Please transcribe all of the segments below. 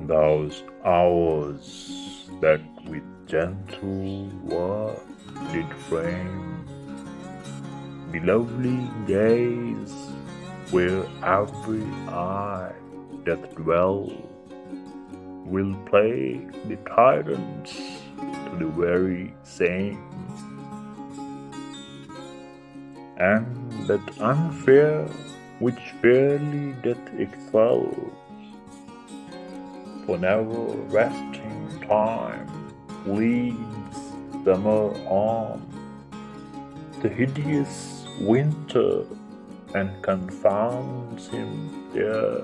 those hours that with gentle word did frame the lovely gaze where every eye doth dwell, will plague the tyrants to the very same, and that unfair which fairly doth excel, for never resting time leads summer on, the hideous winter, and confounds him there.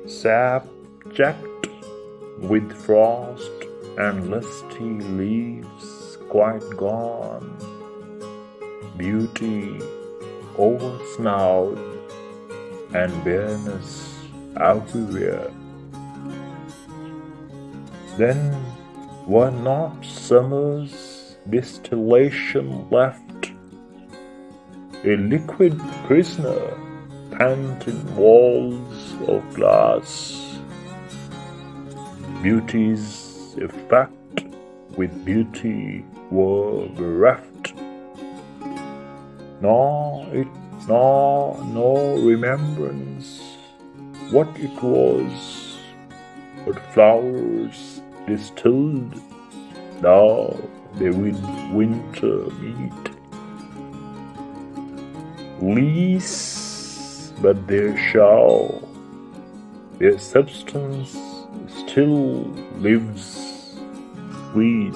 Subject with frost and lusty leaves quite gone, beauty oversnowed, and bareness everywhere. Then were not summer's distillation left, a liquid prisoner pent in walls of glass. Beauty's effect with beauty were bereft, nor remembrance what it was, but flowers distilled, now they with winter meet. Leese, but their substance still lives sweet.